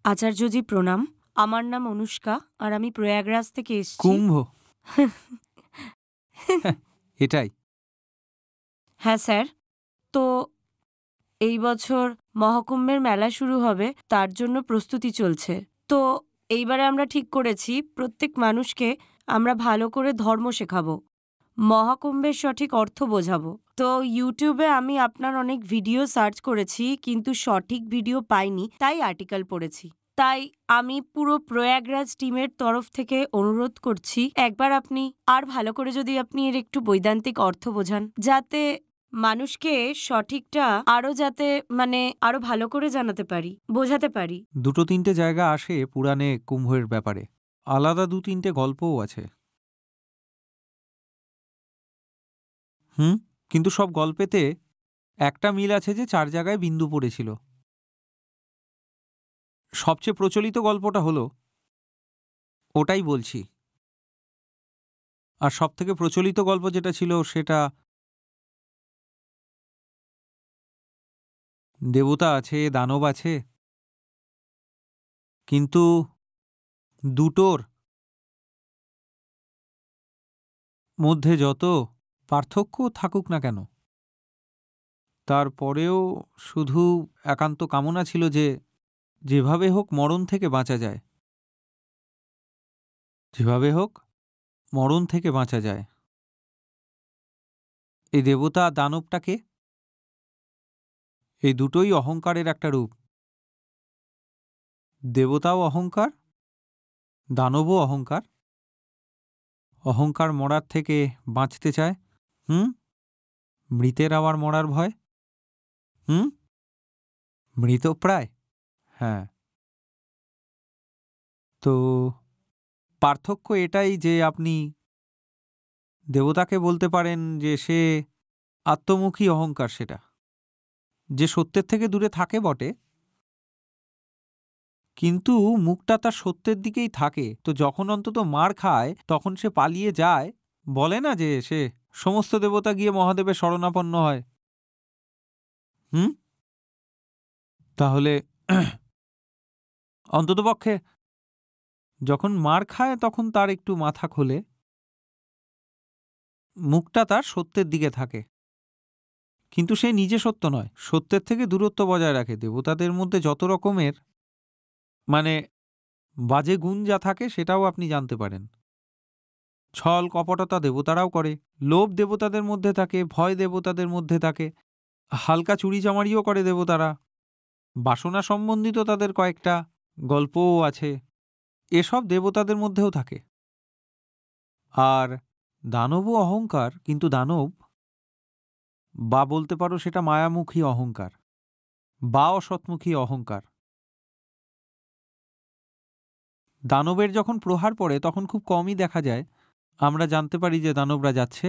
আচার্যজি প্রণাম। আমার নাম অনুষ্কা আর আমি প্রয়াগরাজ থেকে এসছি। কুম্ভ। এটাই। হ্যাঁ স্যার, তো এই বছর মহাকুম্ভের মেলা শুরু হবে, তার জন্য প্রস্তুতি চলছে। তো এইবারে আমরা ঠিক করেছি প্রত্যেক মানুষকে আমরা ভালো করে ধর্ম শেখাবো, মহাকুম্ভের সঠিক অর্থ বোঝাবো। তো ইউটিউবে আমি আপনার অনেক ভিডিও সার্চ করেছি, কিন্তু সঠিক ভিডিও পাইনি, তাই আর্টিকেল পড়েছি। তাই আমি পুরো প্রয়াগরাজ টিমের তরফ থেকে অনুরোধ করছি, একবার আপনি আর ভালো করে যদি আপনি এর একটু বৈদান্তিক অর্থ বোঝান, যাতে মানুষকে সঠিকটা আরো যাতে আরো ভালো করে জানাতে পারি, বোঝাতে পারি। 2-3টে জায়গা আসে পুরাণে কুম্ভের ব্যাপারে। আলাদা 2-3টে গল্পও আছে। কিন্তু সব গল্পেতে একটা মিল আছে যে 4 জায়গায় বিন্দু পড়েছিল। সবচেয়ে প্রচলিত গল্পটা হলো ওটাই বলছি। আর সবথেকে প্রচলিত গল্প যেটা ছিল সেটা দেবতা আছে, দানব আছে, কিন্তু দুটোর মধ্যে যত পার্থক্য থাকুক না কেন, তারপরেও শুধু একান্ত কামনা ছিল যে যেভাবে হোক মরণ থেকে বাঁচা যায়, যেভাবে হোক মরণ থেকে বাঁচা যায়। এই দেবতা আর দানবটাকে, এই দুটোই অহংকারের একটা রূপ। দেবতাও অহংকার, দানবও অহংকার। অহংকার মরার থেকে বাঁচতে চায়। মৃতের আবার মরার ভয়। মৃতপ্রায়। হ্যাঁ, তো পার্থক্য এটাই যে আপনি দেবতাকে বলতে পারেন যে সে আত্মমুখী অহংকার, সেটা যে সত্যের থেকে দূরে থাকে বটে, কিন্তু মুখটা তার সত্যের দিকেই থাকে। তো যখন অন্তত মার খায় তখন সে পালিয়ে যায়। বলে না যে সে সমস্ত দেবতা গিয়ে মহাদেবের শরণাপন্ন হয়। তাহলে অন্ততপক্ষে যখন মার খায় তখন তার একটু মাথা খোলে, মুখটা তার সত্যের দিকে থাকে, কিন্তু সে নিজে সত্য নয়, সত্যের থেকে দূরত্ব বজায় রাখে। দেবতাদের মধ্যে যত রকমের বাজে গুণ যা থাকে সেটাও আপনি জানতে পারেন। ছল কপটতা দেবতারাও করে, লোভ দেবতাদের মধ্যে থাকে, ভয় দেবতাদের মধ্যে থাকে, হালকা চুরিচামারিও করে দেবতারা, বাসনা সম্বন্ধিত তাদের কয়েকটা গল্পও আছে, এসব দেবতাদের মধ্যেও থাকে। আর দানবও অহংকার, কিন্তু দানব বা বলতে পারো সেটা মায়ামুখী অহংকার বা অসৎমুখী অহংকার। দানবের যখন প্রহার পড়ে তখন খুব কমই দেখা যায় আমরা জানতে পারি যে দানবরা যাচ্ছে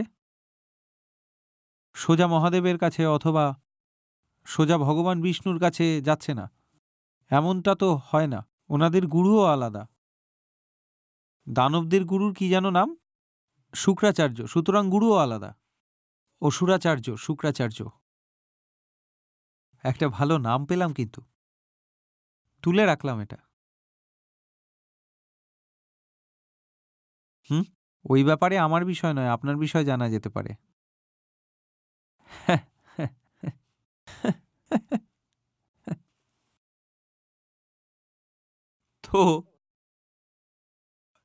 সোজা মহাদেবের কাছে অথবা সোজা ভগবান বিষ্ণুর কাছে, যাচ্ছে না, এমনটা তো হয় না। ওনাদের গুরুও আলাদা। দানবদের গুরুর কি যেন নাম? শুক্রাচার্য। সুতরাং গুরুও আলাদা। অসুরাচার্য, শুক্রাচার্য। একটা ভালো নাম পেলাম, কিন্তু তুলে রাখলাম এটা। ওই ব্যাপারে আমার বিষয় নয়, আপনার বিষয় জানা যেতে পারে। তো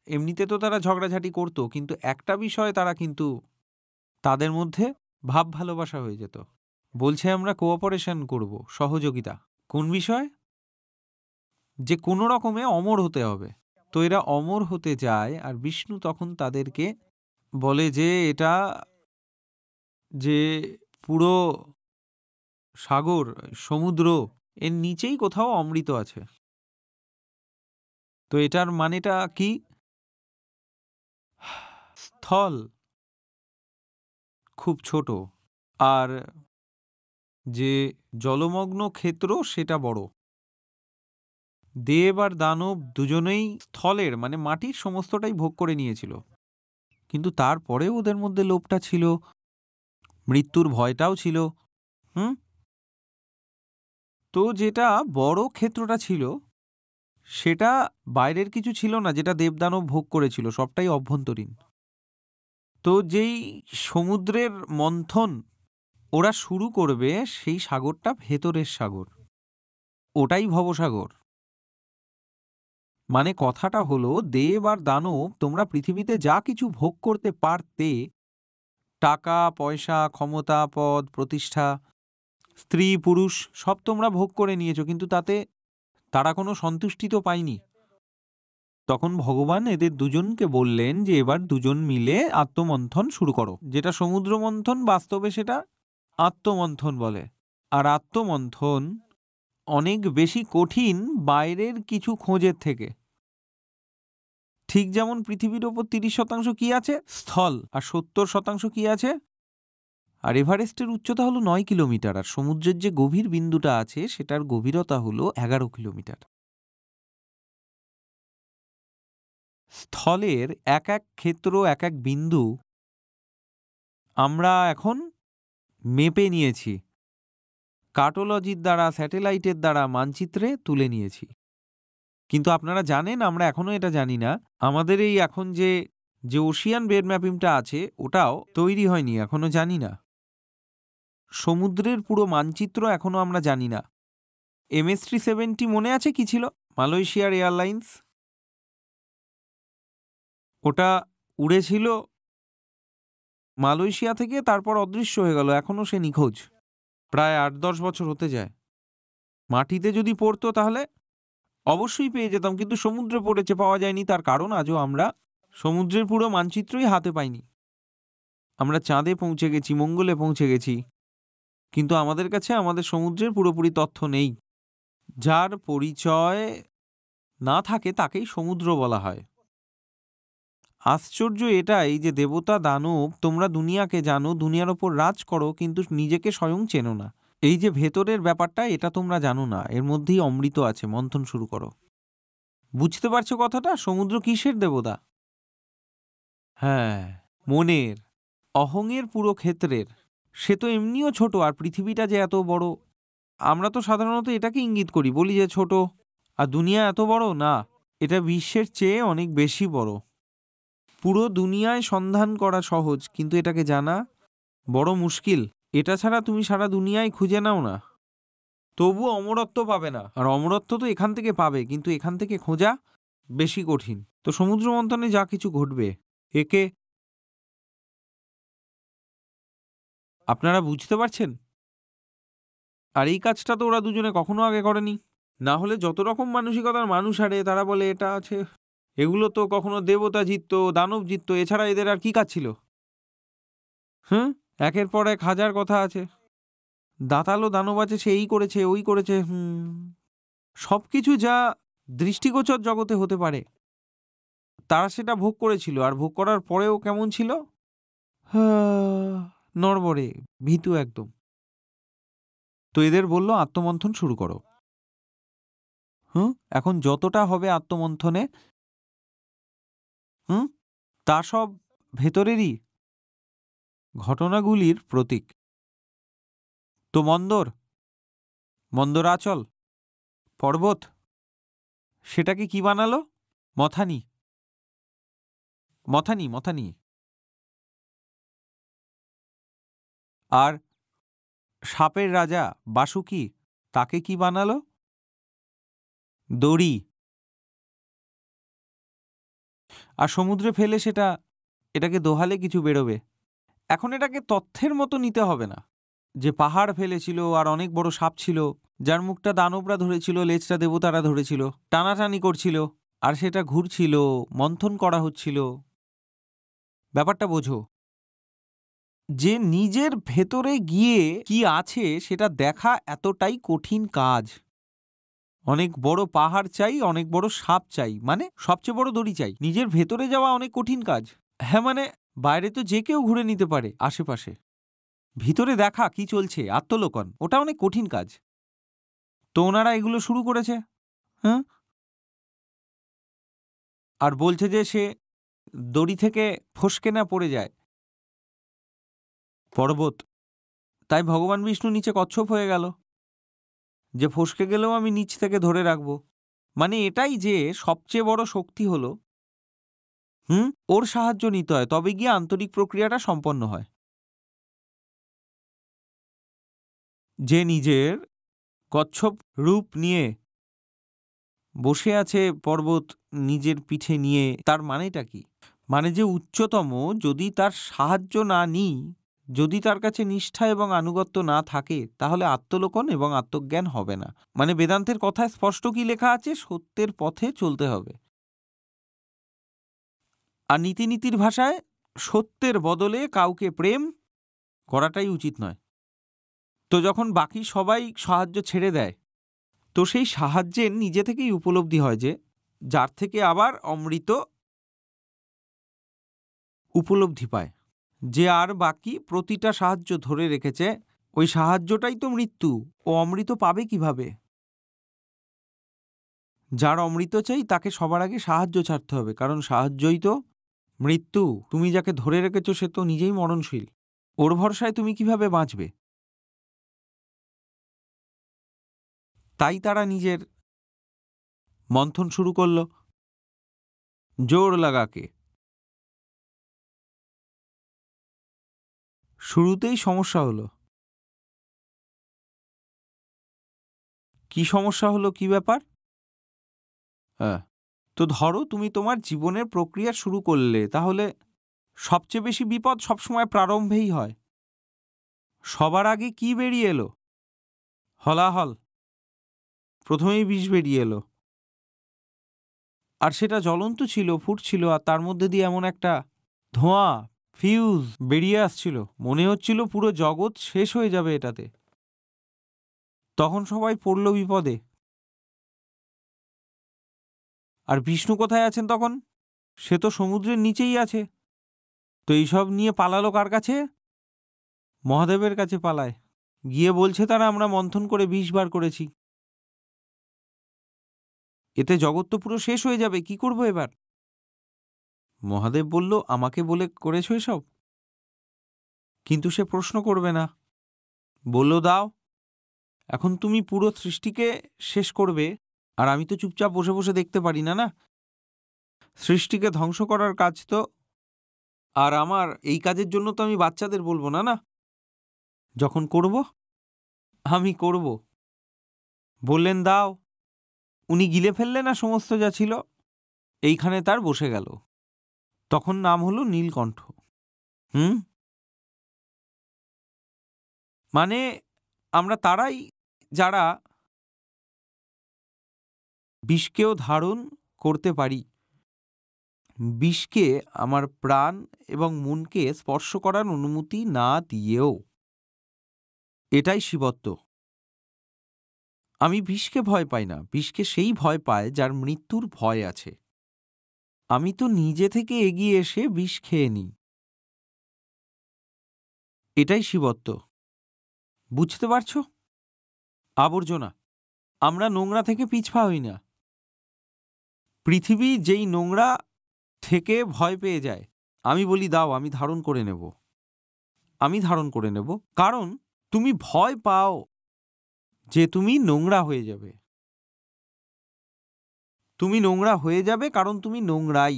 এমনিতে তো তারা ঝগড়াঝাটি করতো, কিন্তু একটা বিষয় তারা কিন্তু তাদের মধ্যে ভাব ভালোবাসা হয়ে যেত। বলছে আমরা কোঅপারেশন করব, সহযোগিতা। কোন বিষয়? যে কোনো রকমে অমর হতে হবে। তো এরা অমর হতে যায়, আর বিষ্ণু তখন তাদেরকে বলে যে এটা যে পুরো সাগর, সমুদ্র, এর নিচেই কোথাও অমৃত আছে। তো এটার মানেটা কি? স্থল খুব ছোট, আর যে জলমগ্ন ক্ষেত্র সেটা বড়। দেব আর দানব দুজনেই স্থলের মাটির সমস্তটাই ভোগ করে নিয়েছিল, কিন্তু তারপরেও ওদের মধ্যে লোভটা ছিল, মৃত্যুর ভয়টাও ছিল। তো যেটা বড় ক্ষেত্রটা ছিল সেটা বাইরের কিছু ছিল না যেটা দেবদানব ভোগ করেছিল, সবটাই অভ্যন্তরীণ। তো যেই সমুদ্রের মন্থন ওরা শুরু করবে, সেই সাগরটা ভেতরের সাগর, ওটাই ভবসাগর। মানে কথাটা হলো, দেব আর দানব তোমরা পৃথিবীতে যা কিছু ভোগ করতে পারতে, টাকা পয়সা, ক্ষমতা, পদ, প্রতিষ্ঠা, স্ত্রী পুরুষ, সব তোমরা ভোগ করে নিয়েছো, কিন্তু তাতে তারা কোনো সন্তুষ্টি তো পায়নি। তখন ভগবান এদের দুজনকে বললেন যে এবার দুজন মিলে আত্মমন্থন শুরু করো। যেটা সমুদ্র মন্থন, বাস্তবে সেটা আত্মমন্থন বলে। আর আত্মমন্থন অনেক বেশি কঠিন বাইরের কিছু খোঁজের থেকে। ঠিক যেমন পৃথিবীর ওপর 30% কি আছে? স্থল। আর 70% কি আছে? আর এভারেস্টের উচ্চতা হলো 9 কিলোমিটার, আর সমুদ্রের যে গভীর বিন্দুটা আছে সেটার গভীরতা হলো 11 কিলোমিটার। স্থলের এক এক ক্ষেত্র, এক এক বিন্দু আমরা এখন মেপে নিয়েছি, কার্টোলজির দ্বারা, স্যাটেলাইটের দ্বারা মানচিত্রে তুলে নিয়েছি। কিন্তু আপনারা জানেন, আমরা এখনো এটা জানি না, আমাদের এই এখন যে ওশিয়ান বেড ম্যাপিংটা আছে ওটাও তৈরি হয়নি, এখনো জানি না। সমুদ্রের পুরো মানচিত্র এখনো আমরা জানি না। MS-370 মনে আছে কি ছিল? মালয়েশিয়ার এয়ারলাইন্স, ওটা উড়েছিল মালয়েশিয়া থেকে, তারপর অদৃশ্য হয়ে গেল, এখনো সে নিখোঁজ। প্রায় 8-10 বছর হতে যায়। মাটিতে যদি পড়তো তাহলে অবশ্যই পেয়ে যেতাম, কিন্তু সমুদ্রে পড়েছে, পাওয়া যায়নি। তার কারণ আজও আমরা সমুদ্রের পুরো মানচিত্রই হাতে পাইনি। আমরা চাঁদে পৌঁছে গেছি, মঙ্গলে পৌঁছে গেছি, কিন্তু আমাদের কাছে আমাদের সমুদ্রের পুরোপুরি তথ্য নেই। যার পরিচয় না থাকে তাকেই সমুদ্র বলা হয়। আশ্চর্য এটাই যে দেবতা দানব তোমরা দুনিয়াকে জানো, দুনিয়ার ওপর রাজ করো, কিন্তু নিজেকে স্বয়ং চেনো না। এই যে ভেতরের ব্যাপারটা, এটা তোমরা জানো না, এর মধ্যেই অমৃত আছে। মন্থন শুরু করো। বুঝতে পারছো কথাটা? সমুদ্র কিসের দেবতা? হ্যাঁ, মনের, অহংয়ের পুরো ক্ষেত্রের। সে তো এমনিও ছোট, আর পৃথিবীটা যে এত বড়, আমরা তো সাধারণত এটাকে ইঙ্গিত করি, বলি যে ছোট। আর দুনিয়া এত বড় না, এটা বিশ্বের চেয়ে অনেক বেশি বড়। পুরো দুনিয়ায় সন্ধান করা সহজ, কিন্তু এটাকে জানা বড় মুশকিল। এটা ছাড়া তুমি সারা দুনিয়ায় খুঁজে নাও না, তবু অমরত্ব পাবে না। আর অমরত্ব তো এখান থেকে পাবে, কিন্তু এখান থেকে খোঁজা বেশি কঠিন। তো সমুদ্র মন্থনে যা কিছু ঘটবে, একে আপনারা বুঝতে পারছেন? আর এই কাজটা তো ওরা দুজনে কখনো আগে করেনি। না হলে যত রকম মানসিকতার মানুষ আরে তারা বলে এটা আছে, এগুলো তো কখনো দেবতা জিততো, দানব জিততো, এছাড়া এদের আর কি কাজ ছিল? হুম, একের পর এক হাজার কথা আছে। দাঁতালো দানব আছে, সে এই করেছে, ওই করেছে। সবকিছু যা দৃষ্টিগোচর জগতে হতে পারে, তারা সেটা ভোগ করেছিল। আর ভোগ করার পরেও কেমন ছিল? নড়বড়ে, ভীতু একদম। তো এদের বলল আত্মমন্থন শুরু করো। এখন যতটা হবে আত্মমন্থনে, তা সব ভেতরেরই ঘটনাগুলির প্রতীক। তো মন্দরাচল পর্বত, সেটাকে কি বানালো? মথানি। মথানি মথানি। আর সাপের রাজা বাসুকি, তাকে কি বানালো? দড়ি। আর সমুদ্রে ফেলে এটাকে দোহালে কিছু বেরোবে। এখন এটাকে তথ্যের মতো নিতে হবে না যে পাহাড় ফেলেছিল, আর অনেক বড় সাপ ছিল, যার মুখটা দানবরা ধরেছিল, লেজটা দেবতারা ধরেছিল, টানাটানি করছিল, আর সেটা ঘুরছিল, মন্থন করা হচ্ছিল। ব্যাপারটা বোঝো যে নিজের ভেতরে গিয়ে কি আছে সেটা দেখা এতটাই কঠিন কাজ। অনেক বড় পাহাড় চাই, অনেক বড় সাপ চাই, মানে সবচেয়ে বড় দড়ি চাই। নিজের ভেতরে যাওয়া অনেক কঠিন কাজ। হ্যাঁ, মানে বাইরে তো যে কেউ ঘুরে নিতে পারে আশেপাশে, ভিতরে দেখা কি চলছে, আত্মলোকন, ওটা অনেক কঠিন কাজ। তো ওনারা এগুলো শুরু করেছে। হ্যাঁ, আর বলছে যে সে দড়ি থেকে ফসকে না পড়ে যায় পর্বত। তাই ভগবান বিষ্ণু নিচে কচ্ছপ হয়ে গেল, যে ফসকে গেলেও আমি নিচ থেকে ধরে রাখবো। মানে এটাই যে সবচেয়ে বড় শক্তি হলো ওর সাহায্য নিতে হয়, তবে গিয়ে আন্তরিক প্রক্রিয়াটা সম্পন্ন হয়। যে নিজের কচ্ছপ রূপ নিয়ে বসে আছে পর্বত নিজের পিঠে নিয়ে, তার মানেটা কি? মানে যে উচ্চতম, যদি তার সাহায্য না নিই, যদি তার কাছে নিষ্ঠা এবং আনুগত্য না থাকে, তাহলে আত্মলোকন এবং আত্মজ্ঞান হবে না। মানে বেদান্তের কথায় স্পষ্ট কি লেখা আছে? সত্যের পথে চলতে হবে। আর নীতিনীতির ভাষায় সত্যের বদলে কাউকে প্রেম করাটাই উচিত নয়। তো যখন বাকি সবাই সাহায্য ছেড়ে দেয়, তো সেই সাহায্যের নিজে থেকেই উপলব্ধি হয় যে যার থেকে আবার অমৃত উপলব্ধি পায়। যে আর বাকি প্রতিটা সাহায্য ধরে রেখেছে, ওই সাহায্যটাই তো মৃত্যু। ও অমৃত পাবে কিভাবে? যার অমৃত চাই তাকে সবার আগে সাহায্য ছাড়তে হবে, কারণ সাহায্যই তো মৃত্যু। তুমি যাকে ধরে রেখেছ সে তো নিজেই মরণশীল। ওর ভরসায় তুমি কিভাবে বাঁচবে? তাই তারা নিজের মন্থন শুরু করল জোর লাগাকে। শুরুতেই সমস্যা হলো। কি সমস্যা হলো? কি ব্যাপার? হ্যাঁ, তো ধরো তুমি তোমার জীবনের প্রক্রিয়া শুরু করলে, তাহলে সবচেয়ে বেশি বিপদ সবসময় প্রারম্ভেই হয়। সবার আগে কি বেরিয়ে এলো? হলাহল। প্রথমেই বিষ বেরিয়ে এলো, আর সেটা জ্বলন্ত ছিল, ফুটছিল, আর তার মধ্যে দিয়ে এমন একটা ধোঁয়া, ফিউজ বেরিয়ে আসছিল, মনে হচ্ছিল পুরো জগৎ শেষ হয়ে যাবে এটাতে। তখন সবাই পড়ল বিপদে। আর বিষ্ণু কোথায় আছেন তখন? সে তো সমুদ্রের নিচেই আছে। তো এইসব নিয়ে পালালো কার কাছে? মহাদেবের কাছে পালায়। গিয়ে বলছে তারা আমরা মন্থন করে বিষ বার করেছি, এতে জগৎ তো পুরো শেষ হয়ে যাবে, কি করব এবার? মহাদেব বলল আমাকে বলে করেছো এসব? কিন্তু সে প্রশ্ন করবে না। বলল দাও, এখন তুমি পুরো সৃষ্টিকে শেষ করবে, আর আমি তো চুপচাপ বসে বসে দেখতে পারি না, না? সৃষ্টিকে ধ্বংস করার কাজ তো, আর আমার এই কাজের জন্য তো আমি বাচ্চাদের বলবো না, না? যখন করব আমি করব। বললেন দাও। উনি গিলে ফেললেন, না সমস্ত যা ছিল এইখানে তার বসে গেল। তখন নাম হলো নীলকণ্ঠ। মানে আমরা তারাই যারা বিষকেও ধারণ করতে পারি। বিষকে আমার প্রাণ এবং মনকে স্পর্শ করার অনুমতি না দিয়েও। এটাই শিবত্ব। আমি বিষকে ভয় পাই না, বিষকে সেই ভয় পায় যার মৃত্যুর ভয় আছে। আমি তো নিজে থেকে এগিয়ে এসে বিষ খেয়ে নিই। এটাই শিবত্ব। বুঝতে পারছো? আবর্জনা। আমরা নোংরা থেকে পিছপা হই না। পৃথিবী যেই নোংরা থেকে ভয় পেয়ে যায়, আমি বলি দাও আমি ধারণ করে নেব, আমি ধারণ করে নেব। কারণ তুমি ভয় পাও যে তুমি নোংরা হয়ে যাবে। তুমি নোংরা হয়ে যাবে কারণ তুমি নোংরাই।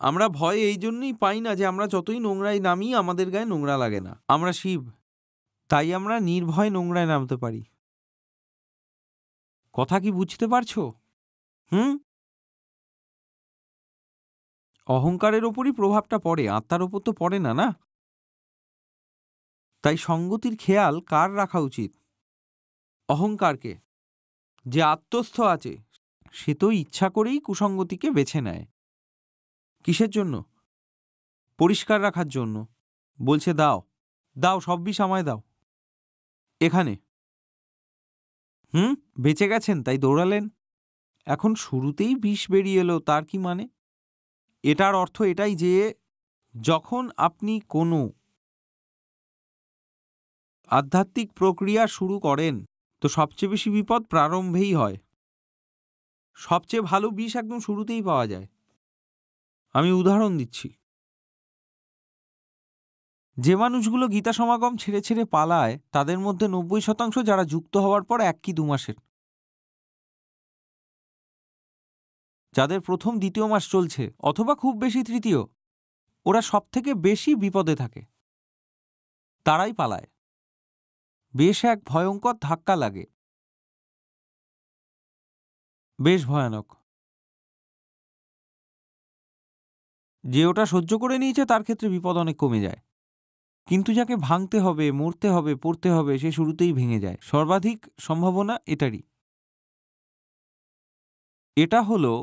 আমরা ভয় এই জন্যই পাই না যে আমরা যতই নোংরায় নামি আমাদের গায়ে নোংরা লাগে না। আমরা শিব, তাই আমরা নির্ভয় নোংরায় নামতে পারি। কথা কি বুঝতে পারছো? অহংকারের ওপরই প্রভাবটা পড়ে, আত্মার ওপর তো পড়ে না, না? তাই সঙ্গতির খেয়াল কার রাখা উচিত? অহংকারকে। যে আত্মস্থ আছে সে তো ইচ্ছা করেই কুসঙ্গতিকে বেছে নেয়। কিসের জন্য? পরিষ্কার রাখার জন্য। বলছে দাও, দাও সব বিষ আমায় দাও। এখানে বেঁচে গেছেন তাই দৌড়ালেন। এখন শুরুতেই বিষ বেরিয়ে এলো, তার কি মানে? এটার অর্থ এটাই যে যখন আপনি কোনো আধ্যাত্মিক প্রক্রিয়া শুরু করেন, তো সবচেয়ে বেশি বিপদ প্রারম্ভেই হয়। সবচেয়ে ভালো বিষ একদম শুরুতেই পাওয়া যায়। আমি উদাহরণ দিচ্ছি। যে মানুষগুলো গীতা সমাগম ছেড়ে ছেড়ে পালায়, তাদের মধ্যে ৯০% যারা যুক্ত হওয়ার পর ১ কি ২ মাসের। যাদের প্রথম দ্বিতীয় মাস চলছে অথবা খুব বেশি তৃতীয়, ওরা সব থেকে বেশি বিপদে থাকে, তারাই পালায়। বেশ এক ভয়ঙ্কর ধাক্কা লাগে, বেশ ভয়ানক। যে ওটা সহ্য করে নিয়েছে তার ক্ষেত্রে বিপদ অনেক কমে যায়, কিন্তু যাকে ভাঙতে হবে, মরতে হবে, পড়তে হবে, সে শুরুতেই ভেঙে যায়। সর্বাধিক সম্ভাবনা এটারই। এটা হলো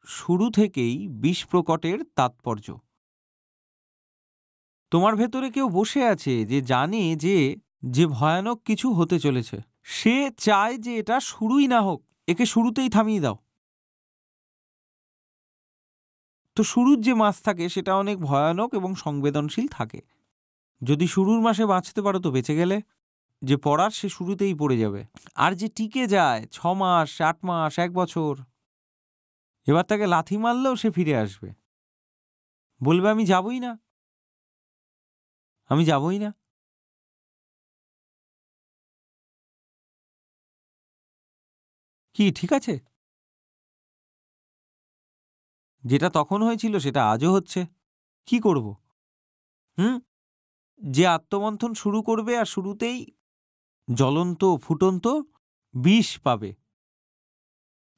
শুরু থেকেই বিষ প্রকটের তাৎপর্য। তোমার ভেতরে কেউ বসে আছে যে জানে যে ভয়ানক কিছু হতে চলেছে, সে চায় যে এটা শুরুই না হোক, একে শুরুতেই থামিয়ে দাও। তো শুরুর যে মাস থাকে সেটা অনেক ভয়ানক এবং সংবেদনশীল থাকে। যদি শুরুর মাসে বাঁচতে পারো তো বেঁচে গেলে, যে পড়ার সে শুরুতেই পড়ে যাবে। আর যে টিকে যায় 6 মাস, 8 মাস, 1 বছর, এবার তাকে লাথি মারলেও সে ফিরে আসবে, বলবে আমি যাবই না, আমি যাবই না। কি ঠিক আছে? যেটা তখন হয়েছিল সেটা আজও হচ্ছে, কি করব? হুম? যে আত্মমন্থন শুরু করবে আর শুরুতেই জ্বলন্ত ফুটন্ত বিষ পাবে,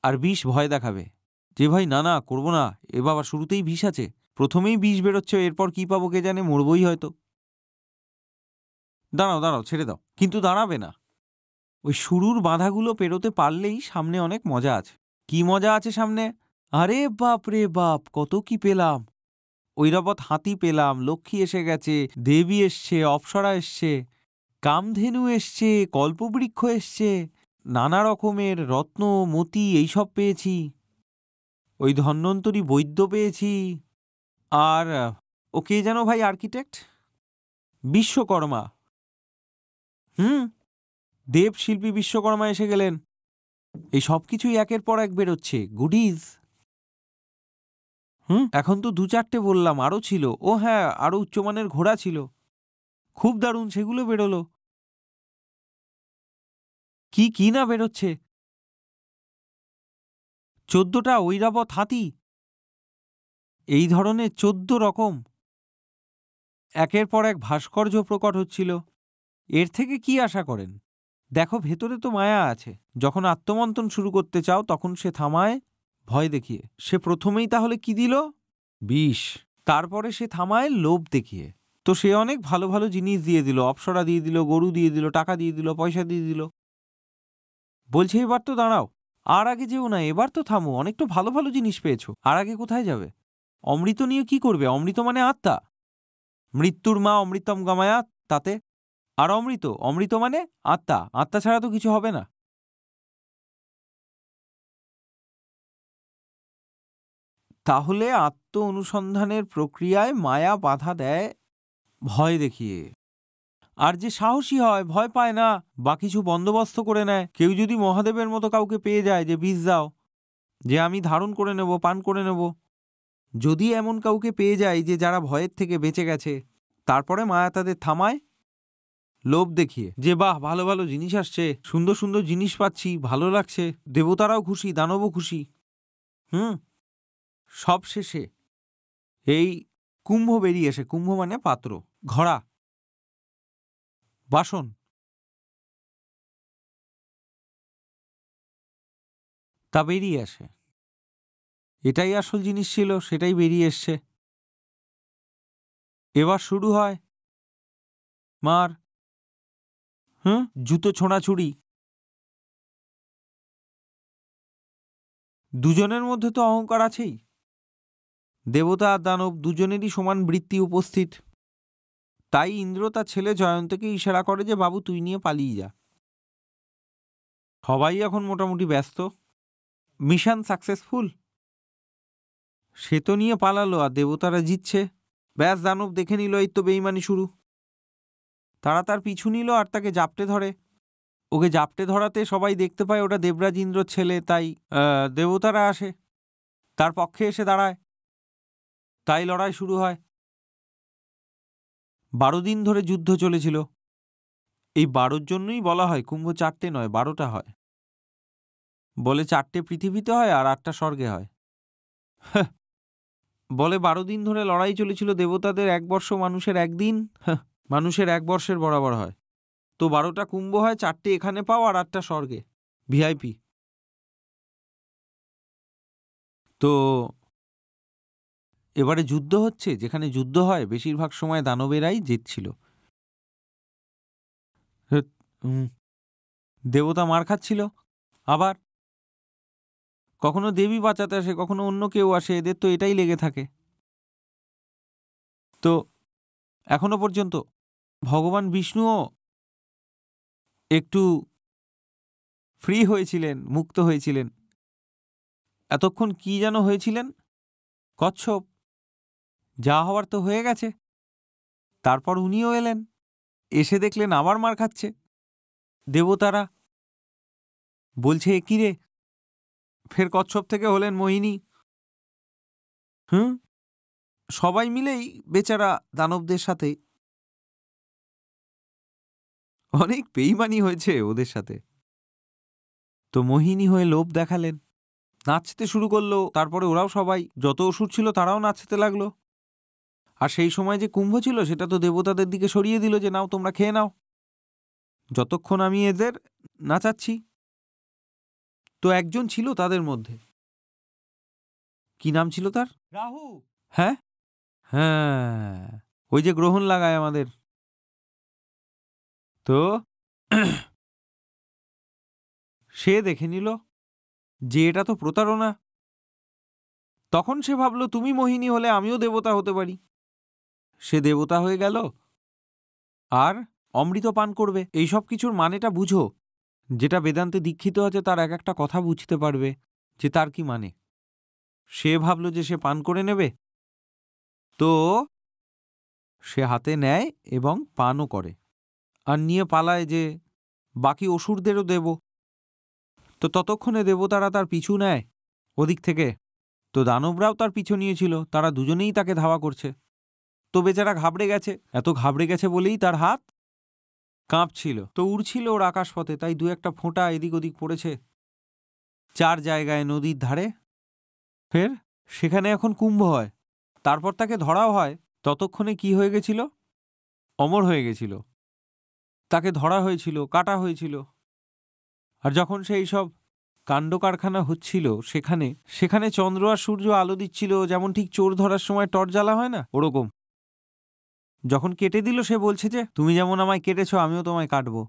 আর বিষ ভয় দেখাবে যে ভাই না না করবো না, এ বাবা শুরুতেই বিষ আছে, প্রথমেই বিষ বেরোচ্ছে, এরপর কি পাবো কে জানে, মরবই হয়তো। দাঁড়াও দাঁড়াও, ছেড়ে দাও। কিন্তু দাঁড়াবে না। ওই শুরুর বাধাগুলো পেরোতে পারলেই সামনে অনেক মজা আছে। কি মজা আছে সামনে? আরে বাপ রে বাপ, কত কি পেলাম! ঐরাবত হাতি পেলাম, লক্ষ্মী এসে গেছে, দেবী এসছে, অপ্সরা এসছে, কামধেনু এসছে, কল্পবৃক্ষ এসছে, নানা রকমের রত্ন মতি এইসব পেয়েছি, ওই ধন্বন্তরী বৈদ্য পেয়েছি, আর ও কে যেন ভাই আর্কিটেক্ট, বিশ্বকর্মা। দেব শিল্পী বিশ্বকর্মা এসে গেলেন। এই সব কিছুই একের পর এক বেরোচ্ছে, গুডিজ। এখন তো 2-4টে বললাম, আরও ছিল। ও হ্যাঁ, আরও উচ্চমানের ঘোড়া ছিল, খুব দারুণ, সেগুলো বেরোলো। কি কি না বেরোচ্ছে! 14টা ঐরাবত হাতি, এই ধরনের 14 রকম একের পর এক ভাস্কর্য প্রকট হচ্ছিল। এর থেকে কি আশা করেন? দেখো, ভেতরে তো মায়া আছে। যখন আত্মমন্থন শুরু করতে চাও তখন সে থামায় ভয় দেখিয়ে। সে প্রথমেই তাহলে কি দিল? বিষ। তারপরে সে থামায় লোভ দেখিয়ে। তো সে অনেক ভালো ভালো জিনিস দিয়ে দিল, অপ্সরা দিয়ে দিল, গরু দিয়ে দিল, টাকা দিয়ে দিল, পয়সা দিয়ে দিল। বলছে এবার তো দাঁড়াও, আর আগে যেও না, এবার তো থামো, অনেক তো ভালো ভালো জিনিস পেয়েছো, আর আগে কোথায় যাবে? অমৃত নিয়ে কি করবে? অমৃত মানে আত্মা, মৃত্যুর মা অমৃতম গামায়া, তাতে। আর অমৃত, অমৃত মানে আত্মা, আত্মা ছাড়া তো কিছু হবে না। তাহলে আত্ম অনুসন্ধানের প্রক্রিয়ায় মায়া বাধা দেয় ভয় দেখিয়ে। আর যে সাহসী হয়, ভয় পায় না বা কিছু বন্দোবস্ত করে নেয়, কেউ যদি মহাদেবের মতো কাউকে পেয়ে যায় যে বীজ দাও, যে আমি ধারণ করে নেব, পান করে নেব, যদি এমন কাউকে পেয়ে যায় যে যারা ভয়ের থেকে বেঁচে গেছে, তারপরে মায়া তাদের থামায় লোভ দেখিয়ে, যে বাহ ভালো ভালো জিনিস আসছে, সুন্দর সুন্দর জিনিস পাচ্ছি, ভালো লাগছে, দেবতারাও খুশি, দানবও খুশি। সব শেষে এই কুম্ভ বেরিয়ে আসে। কুম্ভ মানে পাত্র, ঘড়া, বাসন। তা বেরিয়ে আসে। এটাই আসল জিনিস ছিল, সেটাই বেরিয়ে এসছে। এবার শুরু হয় মার জুতো ছোঁড়াছুড়ি। দুজনের মধ্যে তো অহংকার আছেই। দেবতা আর দানব দুজনেরই সমান বৃত্তি উপস্থিত। তাই ইন্দ্র তার ছেলে জয়ন্তকে ইশারা করে যে বাবু তুই নিয়ে পালিয়ে যা। সবাই এখন মোটামুটি ব্যস্ত, মিশন সাকসেসফুল। সে তো নিয়ে পালালো আর দেবতারা জিতছে। ব্যাস, দানব দেখে নিল এই তো বেইমানি শুরু। তারা তার পিছু নিল আর তাকে জাপটে ধরে। ওকে জাপটে ধরাতে সবাই দেখতে পায় ওটা দেবরাজ ইন্দ্রর ছেলে, তাই দেবতারা আসে, তার পক্ষে এসে দাঁড়ায়। তাই লড়াই শুরু হয়। 12 দিন ধরে যুদ্ধ চলেছিল। এই 12-র জন্যই বলা হয় কুম্ভ 4টে নয় 12টা হয়। বলে 4টে পৃথিবীতে হয় আর 8টা স্বর্গে হয়। হ্যাঁ, বলে 12 দিন ধরে লড়াই চলেছিল দেবতাদের, 1 বর্ষ মানুষের একদিন। হ্যাঁ, মানুষের 1 বর্ষের বরাবর হয়। তো 12টা কুম্ভ হয়, 4টে এখানে পাও আর 8টা স্বর্গে, ভিআইপি। তো এবারে যুদ্ধ হচ্ছে, যেখানে যুদ্ধ হয় বেশিরভাগ সময় দানবেরাই জিতছিল। হুম, দেবতা মার খাচ্ছিল। আবার কখনো দেবী বাঁচাতে আসে, কখনো অন্য কেউ আসে, এদের তো এটাই লেগে থাকে। তো এখনো পর্যন্ত ভগবান বিষ্ণুও একটু ফ্রি হয়েছিলেন, মুক্ত হয়েছিলেন। এতক্ষণ কি যেন হয়েছিলেন? কচ্ছপ। যা হওয়ার তো হয়ে গেছে। তারপর উনিও এলেন, এসে দেখলেন আবার মার খাচ্ছে। দেবতারা বলছে, এ কি রে? ফের কচ্ছপ থেকে হলেন মোহিনী। হুম, সবাই মিলেই বেচারা দানবদের সাথে অনেক বেইমানি হয়েছে ওদের সাথে। তো মোহিনী হয়ে লোভ দেখালেন, নাচতে শুরু করলো। তারপরে ওরাও সবাই, যত অসুর ছিল তারাও নাচতে লাগলো। আর সেই সময় যে কুম্ভ ছিল সেটা তো দেবতাদের দিকে সরিয়ে দিল, যে নাও তোমরা খেয়ে নাও, যতক্ষণ আমি এদের নাচাচ্ছি। তো একজন ছিল তাদের মধ্যে, কি নাম ছিল তার? রাহু। হ্যাঁ হ্যাঁ, ওই যে গ্রহণ লাগায় আমাদের। তো সে দেখে নিল যে এটা তো প্রতারণা। তখন সে ভাবল, তুমি মোহিনী হলে আমিও দেবতা হতে পারি। সে দেবতা হয়ে গেল আর অমৃত পান করবে। এই সব কিছুর মানেটা বুঝো। যেটা বেদান্তে দীক্ষিত আছে তার এক একটা কথা বুঝতে পারবে যে তার কি মানে। সে ভাবল যে সে পান করে নেবে, তো সে হাতে নেয় এবং পানও করে, আর নিয়ে পালায় যে বাকি অসুরদেরও দেব। তো ততক্ষণে দেবতারা তার পিছু নেয় ওদিক থেকে। তো দানবরাও তার পিছু নিয়েছিল, তারা দুজনেই তাকে ধাওয়া করছে। তো বেচারা ঘাবড়ে গেছে, এত ঘাবড়ে গেছে বলেই তার হাত কাঁপছিল। তো উড়ছিল ওর আকাশপথে, তাই 2-1 ফোঁটা এদিক ওদিক পড়েছে 4 জায়গায় নদীর ধারে। ফের সেখানে এখন কুম্ভ হয়, তারপর তাকে ধরাও হয়। ততক্ষণে কি হয়ে গেছিল? অমর হয়ে গেছিল। তাকে ধরা হয়েছিল, কাটা হয়েছিল। আর যখন সেই সব কাণ্ড কারখানা হচ্ছিল সেখানে সেখানে চন্দ্র আর সূর্য আলো দিচ্ছিল, যেমন ঠিক চোর ধরার সময় টর্চ জ্বালা হয় না, ওরকম। যখন কেটে দিল, সে বলছে যে তুমি যেমন আমায় কেটেছো আমিও তোমায় কাটবো।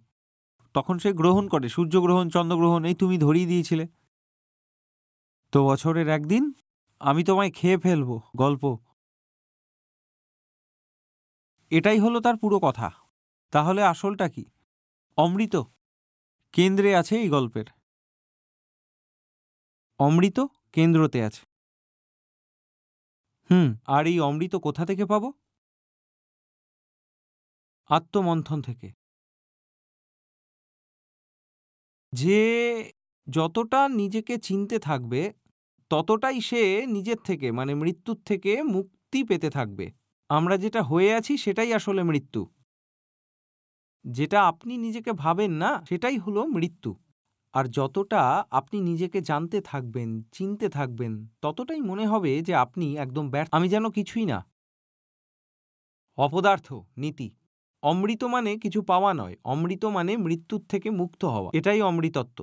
তখন সে গ্রহণ করে, সূর্যগ্রহণ, চন্দ্রগ্রহণ, এই তুমি ধরিয়ে দিয়েছিলে। তো বছরের একদিন আমি তোমায় খেয়ে ফেলবো গল্প। এটাই হলো তার পুরো কথা। তাহলে আসলটা কি? অমৃত কেন্দ্রে আছে এই গল্পের। অমৃত কেন্দ্রতে আছে। আর এই অমৃত কোথা থেকে পাবো? আত্মমন্থন থেকে। যে যতটা নিজেকে চিনতে থাকবে ততটাই সে নিজের থেকে, মানে মৃত্যুর থেকে মুক্তি পেতে থাকবে। আমরা যেটা হয়ে আছি সেটাই আসলে মৃত্যু। যেটা আপনি নিজেকে ভাবেন না সেটাই হলো মৃত্যু। আর যতটা আপনি নিজেকে জানতে থাকবেন, চিনতে থাকবেন, ততটাই মনে হবে যে আপনি একদম ব্যর্থ, আমি যেন কিছুই না, অপদার্থ, নীতি। অমৃত মানে কিছু পাওয়া নয়, অমৃত মানে মৃত্যুর থেকে মুক্ত হওয়া, এটাই অমৃতত্ব।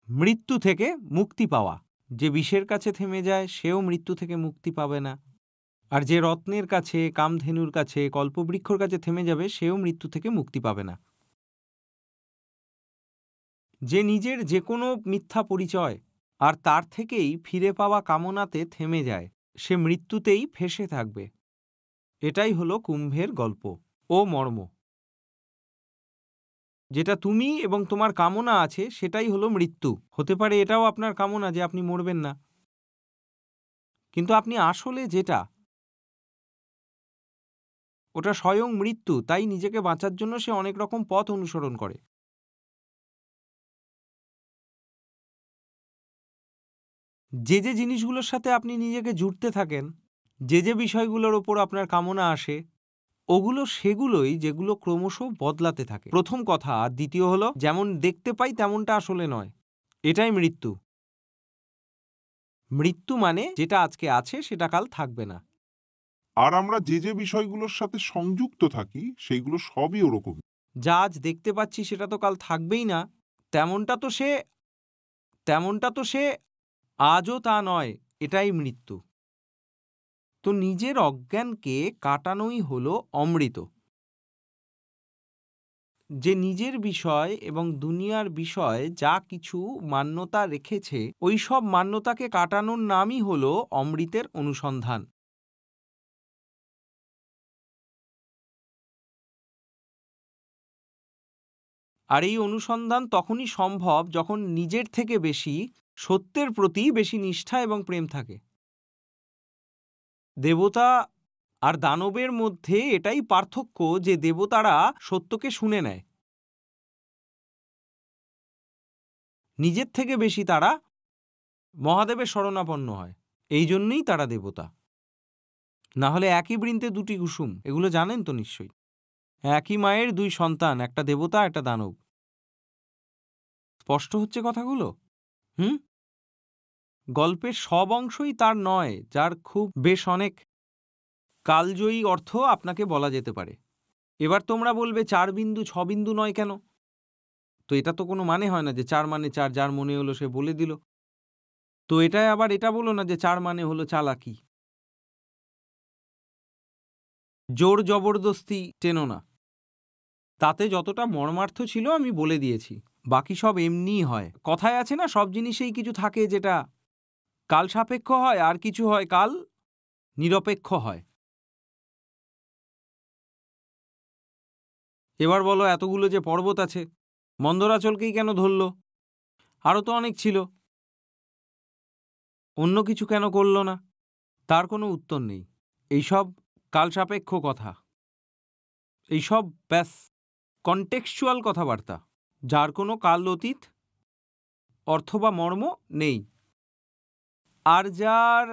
মৃত্যু থেকে মুক্তি পাওয়া। যে বিষের কাছে থেমে যায় সেও মৃত্যু থেকে মুক্তি পাবে না, আর যে রত্নের কাছে, কামধেনুর কাছে, কল্পবৃক্ষর কাছে থেমে যাবে সেও মৃত্যু থেকে মুক্তি পাবে না। যে নিজের যে কোনো মিথ্যা পরিচয় আর তার থেকেই ফিরে পাওয়া কামনাতে থেমে যায়, সে মৃত্যুতেই ফেঁসে থাকবে। এটাই হলো কুম্ভের গল্প ও মর্ম। যেটা তুমি এবং তোমার কামনা আছে সেটাই হলো মৃত্যু। হতে পারে এটাও আপনার কামনা যে আপনি মরবেন না, কিন্তু আপনি আসলে যেটা, ওটা স্বয়ং মৃত্যু। তাই নিজেকে বাঁচার জন্য সে অনেক রকম পথ অনুসরণ করে। যে যে জিনিসগুলোর সাথে আপনি নিজেকে জুড়তে থাকেন, যে যে বিষয়গুলোর ওপর আপনার কামনা আসে, ওগুলো সেগুলোই যেগুলো ক্রমশ বদলাতে থাকে, প্রথম কথা। আর দ্বিতীয় হলো, যেমন দেখতে পাই তেমনটা আসলে নয়, এটাই মৃত্যু। মৃত্যু মানে যেটা আজকে আছে সেটা কাল থাকবে না। আর আমরা যে যে বিষয়গুলোর সাথে সংযুক্ত থাকি সেইগুলো সবই ওরকম। যা আজ দেখতে পাচ্ছি সেটা তো কাল থাকবেই না, তেমনটা তো সে আজও তা নয়, এটাই মৃত্যু। তো নিজের অজ্ঞানকে কাটানোই হলো অমৃত। যে নিজের বিষয় এবং দুনিয়ার বিষয় যা কিছু মান্যতা রেখেছে ওই সব মান্যতাকে কাটানোর নামই হলো অমৃতের অনুসন্ধান। আর এই অনুসন্ধান তখনই সম্ভব যখন নিজের থেকে বেশি সত্যের প্রতি বেশি নিষ্ঠা এবং প্রেম থাকে। দেবতা আর দানবের মধ্যে এটাই পার্থক্য যে দেবতারা সত্যকে শুনে নেয়, নিজের থেকে বেশি তারা মহাদেবের শরণাপন্ন হয়, এই জন্যই তারা দেবতা। না হলে একই বৃন্তে দুটি কুসুম, এগুলো জানেন তো নিশ্চয়ই। একই মায়ের দুই সন্তান, একটা দেবতা একটা দানব। স্পষ্ট হচ্ছে কথাগুলো? গল্পের সব অংশই তার নয়, যার খুব বেশ অনেক কালজয়ী অর্থ আপনাকে বলা যেতে পারে। এবার তোমরা বলবে 4 বিন্দু 6 বিন্দু নয় কেন? তো এটা তো কোনো মানে হয় না যে 4 মানে 4, যার মনে হলো সে বলে দিল। তো এটাই আবার এটা বলো না যে 4 মানে হলো চালাকি। জোর জবরদস্তি টেনো না। তাতে যতটা মর্মার্থ ছিল আমি বলে দিয়েছি, বাকি সব এমনিই হয়। কথায় আছে না, সব জিনিসেই কিছু থাকে যেটা কাল সাপেক্ষ হয়, আর কিছু হয় কাল নিরপেক্ষ হয়। এবার বলো, এতগুলো যে পর্বত আছে, মন্দরাচলকেই কেন ধরল? আরও তো অনেক ছিল, অন্য কিছু কেন করল না? তার কোনো উত্তর নেই। এইসব কালসাপেক্ষ কথা, এইসব ব্যাস কন্টেক্সচুয়াল কথাবার্তা, যার কোনো কাল অতীত অর্থ বা মর্ম নেই। আর যার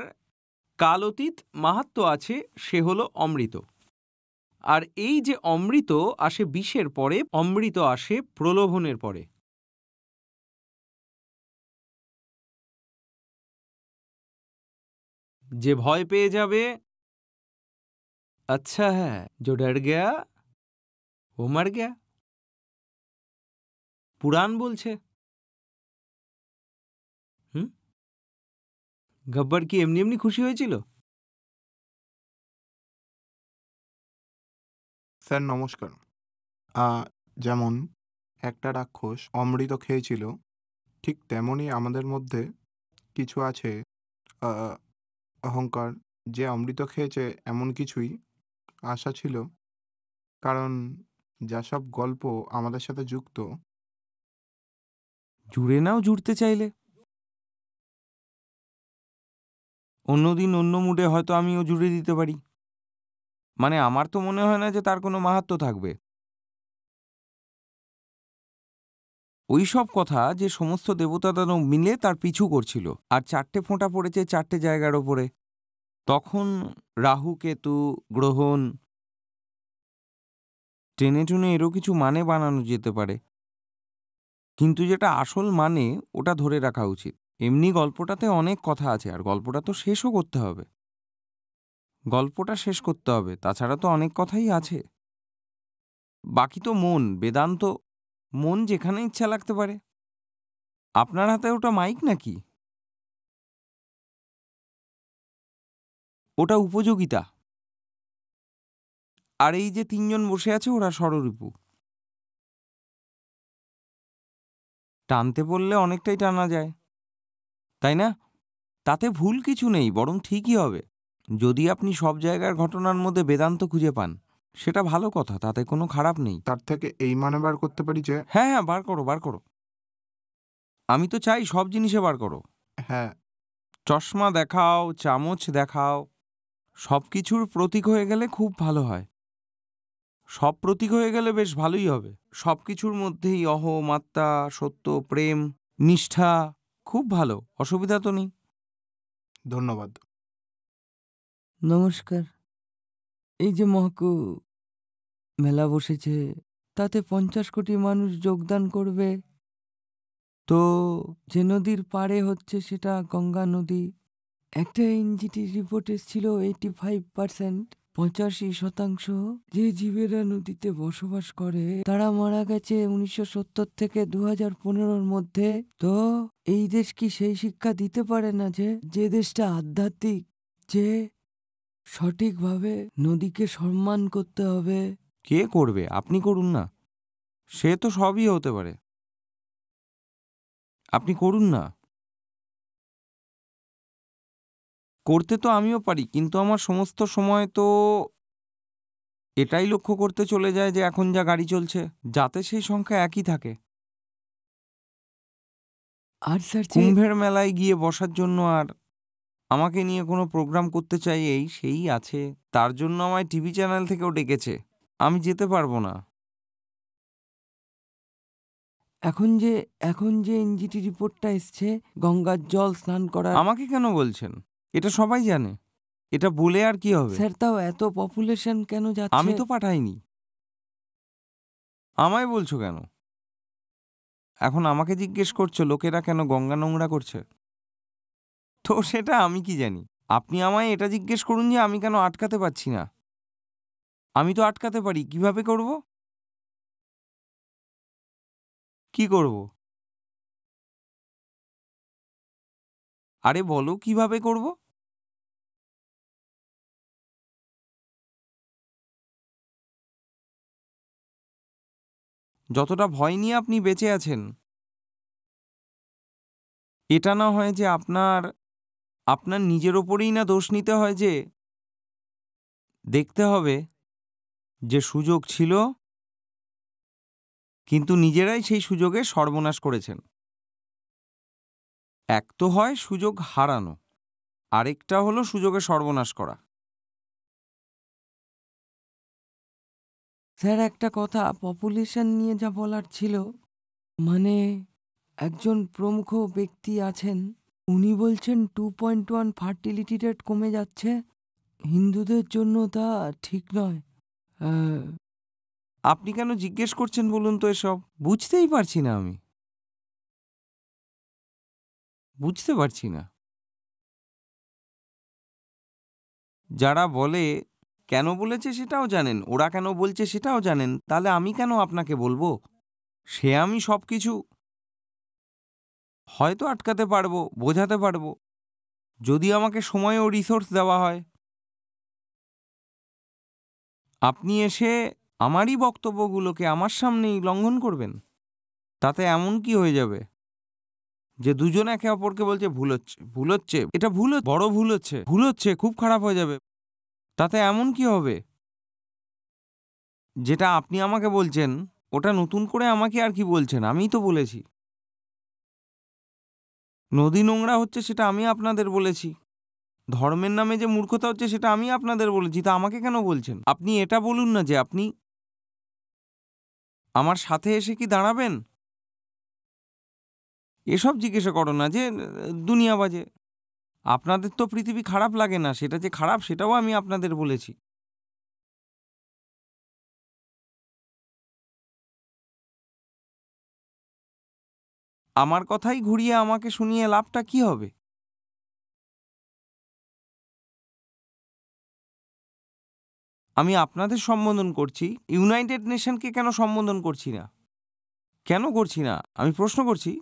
কাল অতীত মাহাত্ম্য আছে সে হলো অমৃত। আর এই যে অমৃত আসে বিষের পরে, অমৃত আসে প্রলোভনের পরে। যে ভয় পেয়ে যাবে, আচ্ছা হ্যাঁ, जो डर गया वो मर गया, পুরাণ বলছে। গব্বর কি এমনি এমনি খুশি হয়েছিল? স্যার নমস্কার। যেমন একটা রাক্ষস অমৃত খেয়েছিল, ঠিক তেমনই আমাদের মধ্যে কিছু আছে আ অহংকার, যে অমৃত খেয়েছে এমন কিছুই আশা ছিল। কারণ যা সব গল্প আমাদের সাথে যুক্ত, জুড়ে নাও জুড়তে চাইলে। অন্যদিন অন্য মুডে হয়তো আমিও জুড়ে দিতে পারি। মানে আমার তো মনে হয় না যে তার কোনো মাহাত্ম্য থাকবে। ওই সব কথা যে সমস্ত দেবতা দানব মিলে তার পিছু করছিল, আর 4টে ফোঁটা পড়েছে 4টে জায়গার ওপরে। তখন রাহু কেতু গ্রহণ টেনে টুনে এরও কিছু মানে বানানো যেতে পারে, কিন্তু যেটা আসল মানে ওটা ধরে রাখা উচিত। এমনি গল্পটাতে অনেক কথা আছে, আর গল্পটা তো শেষও করতে হবে। গল্পটা শেষ করতে হবে, তাছাড়া তো অনেক কথাই আছে। বাকি তো মন, বেদান্ত। মন যেখানে ইচ্ছা লাগতে পারে। আপনার হাতে ওটা মাইক নাকি? ওটা উপযোগিতা। আর এই যে 3 জন বসে আছে ওরা ষড়রিপু। টানতে বললে অনেকটাই টানা যায়, তাই না? তাতে ভুল কিছু নেই, বরং ঠিকই হবে। যদি আপনি সব জায়গার ঘটনার মধ্যে বেদান্ত খুঁজে পান, সেটা ভালো কথা, তাতে কোনো খারাপ নেই। তার থেকে এই মানে বার করতে পারি যে হ্যাঁ হ্যাঁ, বার করো বার করো। আমি তো চাই সব জিনিসে বার করো। হ্যাঁ, চশমা দেখাও, চামচ দেখাও, সব কিছুর প্রতীক হয়ে গেলে খুব ভালো হয়। সব প্রতীক হয়ে গেলে বেশ ভালোই হবে। সব কিছুর মধ্যেই মাত্রা, সত্য, প্রেম, নিষ্ঠা, খুব ভালো, অসুবিধা তো নেই। ধন্যবাদ। নমস্কার। এই যে মহাকু মেলা বসেছে, তাতে 50 কোটি মানুষ যোগদান করবে। তো যে নদীর পাড়ে হচ্ছে সেটা গঙ্গা নদী। একটা এনজিটি রিপোর্ট এসেছিল 85%, 85% যে জীবেরা নদীতে বসবাস করে তারা মারা গেছে 1970 থেকে 2015-র মধ্যে। তো এই দেশ কি সেই শিক্ষা দিতে পারে না যে যে দেশটা আধ্যাত্মিক, যে সঠিকভাবে নদীকে সম্মান করতে হবে? কে করবে? আপনি করুন না। সে তো সবই হতে পারে, আপনি করুন না। করতে তো আমিও পারি, কিন্তু আমার সমস্ত সময় তো এটাই লক্ষ্য করতে চলে যায় যে এখন যা গাড়ি চলছে যাতে সেই সংখ্যা একই থাকে। আর স্যার যে কুম্ভের মেলায় গিয়ে বসার জন্য আর আমাকে নিয়ে কোনো প্রোগ্রাম করতে চাই এই সেই আছে, তার জন্য আমায় টিভি চ্যানেল থেকেও ডেকেছে। আমি যেতে পারবো না। এখন যে এনজিটি রিপোর্টটা এসছে গঙ্গার জল স্নান করার, আমাকে কেন বলছেন? এটা সবাই জানে। এটা বলে আর কি হবে? স্যার তাও এত পপুলেশন কেন যাচ্ছে? আমি তো পাঠাইনি। আমায় বলছো কেন? এখন আমাকে জিজ্ঞেস করছো লোকেরা কেন গঙ্গা নোংরা করছে? তো সেটা আমি কি জানি? আপনি আমায় এটা জিজ্ঞেস করুন যে আমি কেন আটকাতে পারছি না। আমি তো আটকাতে পারি, কিভাবে করব? কি করব? আরে বলো কিভাবে করব? যতটা ভয় নিয়ে আপনি বেঁচে আছেন, এটা না হয় যে আপনার নিজের ওপরেই না দোষ নিতে হয় যে দেখতে হবে যে সুযোগ ছিল কিন্তু নিজেরাই সেই সুযোগে সর্বনাশ করেছেন। এক তো হয় সুযোগ হারানো, আরেকটা হলো সুযোগে সর্বনাশ করা। স্যার একটা কথা পপুলেশন নিয়ে যা বলার ছিল, মানে একজন প্রমুখ ব্যক্তি আছেন, উনি বলছেন 2.1 ফার্টিলিটি রেট কমে যাচ্ছে, হিন্দুদের জন্য তা ঠিক নয়। আহ, আপনি কেন জিজ্ঞেস করছেন বলুন তো এসব? বুঝতেই পারছি না আমি। বুঝতে পারছি না। যারা বলে কেন বলেছে সেটাও জানেন, ওরা কেন বলছে সেটাও জানেন, তাহলে আমি কেন আপনাকে বলবো? সে আমি সব কিছু হয়তো আটকাতে পারবো, বোঝাতে পারবো, যদি আমাকে সময় ও রিসোর্স দেওয়া হয়। আপনি এসে আমারই বক্তব্যগুলোকে আমার সামনেই লঙ্ঘন করবেন? তাতে এমন কি হয়ে যাবে যে দুজন একে অপরকে বলছে ভুল হচ্ছে, ভুল হচ্ছে, এটা বড় ভুল হচ্ছে, ভুল হচ্ছে, খুব খারাপ হয়ে যাবে। তাতে এমন কি হবে? যেটা আপনি আমাকে বলছেন ওটা নতুন করে আমাকে আর কি বলছেন? আমিই তো বলেছি নদী নোংরা হচ্ছে, সেটা আমি আপনাদের বলেছি। ধর্মের নামে যে মূর্খতা হচ্ছে সেটা আমি আপনাদের বলেছি, তা আমাকে কেন বলছেন? আপনি এটা বলুন না যে আপনি আমার সাথে এসে কি দাঁড়াবেন? এসব জিজ্ঞাসা করো না যে দুনিয়া বাজে। আপনাদের তো পৃথিবী খারাপ লাগে না, সেটা যে খারাপ সেটাও আমি আপনাদের বলেছি। আমার কথাই ঘুরিয়ে আমাকে শুনিয়ে লাভটা কি হবে? আমি আপনাদের সম্বোধন করছি, ইউনাইটেড নেশনকে কেন সম্বোধন করছি না? কেন করছি না আমি প্রশ্ন করছি।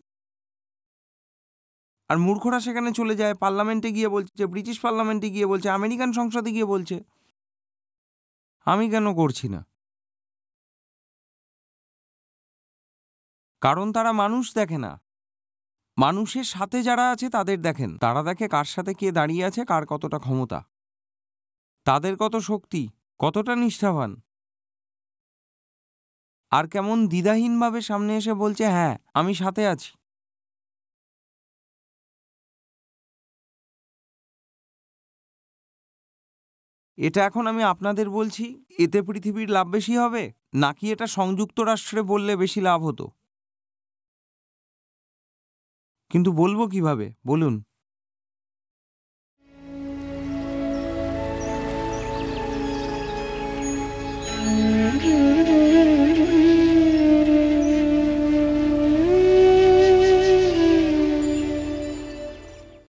আর মূর্খরা সেখানে চলে যায়, পার্লামেন্টে গিয়ে বলছে, ব্রিটিশ পার্লামেন্টে গিয়ে বলছে, আমেরিকান সংসদে গিয়ে বলছে। আমি কেন করছি না? কারণ তারা মানুষ দেখে না, মানুষের সাথে যারা আছে তাদের দেখেন। তারা দেখে কার সাথে কে দাঁড়িয়ে আছে, কার কতটা ক্ষমতা, তাদের কত শক্তি, কতটা নিষ্ঠাবান, আর কেমন দ্বিধাহীনভাবে সামনে এসে বলছে হ্যাঁ আমি সাথে আছি। এটা এখন আমি আপনাদের বলছি, এতে পৃথিবীর লাভ বেশি হবে নাকি এটা সংযুক্ত রাষ্ট্রে বললে বেশি লাভ হতো? কিন্তু বলবো কিভাবে বলুন?